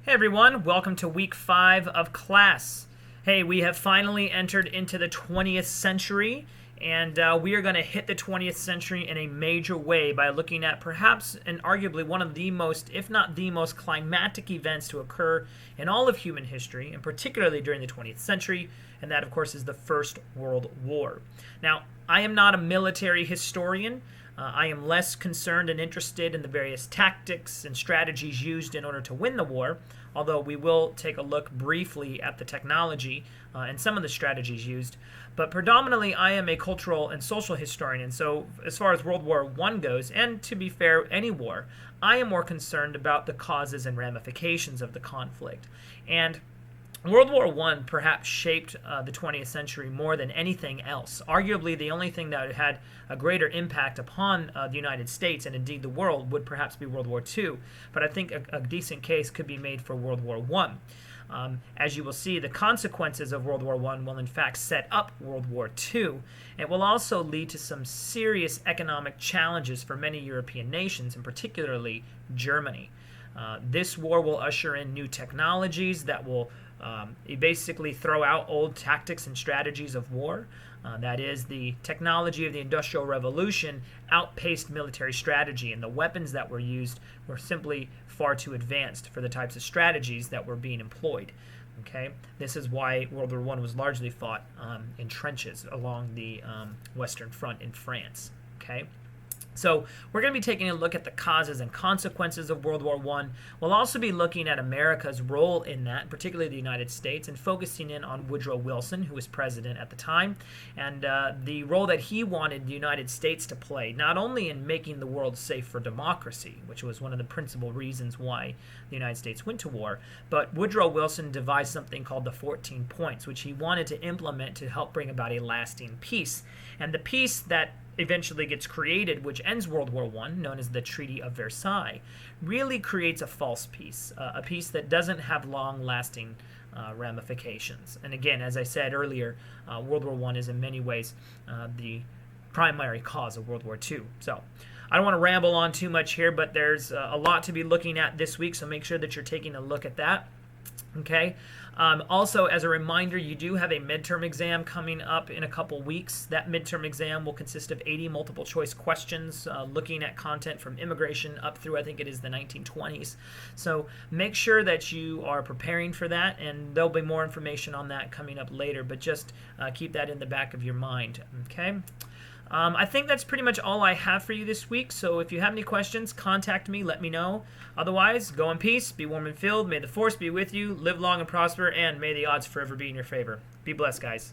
Hey everyone, welcome to week 5 of class. Hey, we have finally entered into the 20th century, and we are going to hit the 20th century in a major way by looking at perhaps and arguably one of the most, if not the most, climactic events to occur in all of human history, and particularly during the 20th century, and that, of course, is the First World War. Now, I am not a military historian. I am less concerned and interested in the various tactics and strategies used in order to win the war, although we will take a look briefly at the technology and some of the strategies used. But predominantly, I am a cultural and social historian, and so as far as World War I goes, and to be fair, any war, I am more concerned about the causes and ramifications of the conflict. And World War I perhaps shaped the 20th century more than anything else. Arguably, the only thing that had a greater impact upon the United States and indeed the world would perhaps be World War II. But I think a decent case could be made for World War I. As you will see, the consequences of World War I will in fact set up World War II. It will also lead to some serious economic challenges for many European nations, and particularly Germany. This war will usher in new technologies that will basically throw out old tactics and strategies of war. That is, the technology of the Industrial Revolution outpaced military strategy, and the weapons that were used were simply far too advanced for the types of strategies that were being employed. Okay, this is why World War I was largely fought in trenches along the Western Front in France. Okay. So we're going to be taking a look at the causes and consequences of World War I. We'll also be looking at America's role in that, particularly the United States, and focusing in on Woodrow Wilson, who was president at the time, and the role that he wanted the United States to play, not only in making the world safe for democracy, which was one of the principal reasons why the United States went to war, but Woodrow Wilson devised something called the 14 Points, which he wanted to implement to help bring about a lasting peace. And the peace that eventually gets created, which ends World War I, known as the Treaty of Versailles, really creates a false peace, a peace that doesn't have long-lasting ramifications. And again, as I said earlier, World War I is in many ways the primary cause of World War II. So I don't want to ramble on too much here, but there's a lot to be looking at this week, so make sure that you're taking a look at that. Okay. Also, as a reminder, you do have a midterm exam coming up in a couple weeks. That midterm exam will consist of 80 multiple choice questions looking at content from immigration up through, I think it is the 1920s. So make sure that you are preparing for that, and there'll be more information on that coming up later, but just keep that in the back of your mind. Okay. I think that's pretty much all I have for you this week, so if you have any questions, contact me, let me know. Otherwise, go in peace, be warm and filled, may the force be with you, live long and prosper, and may the odds forever be in your favor. Be blessed, guys.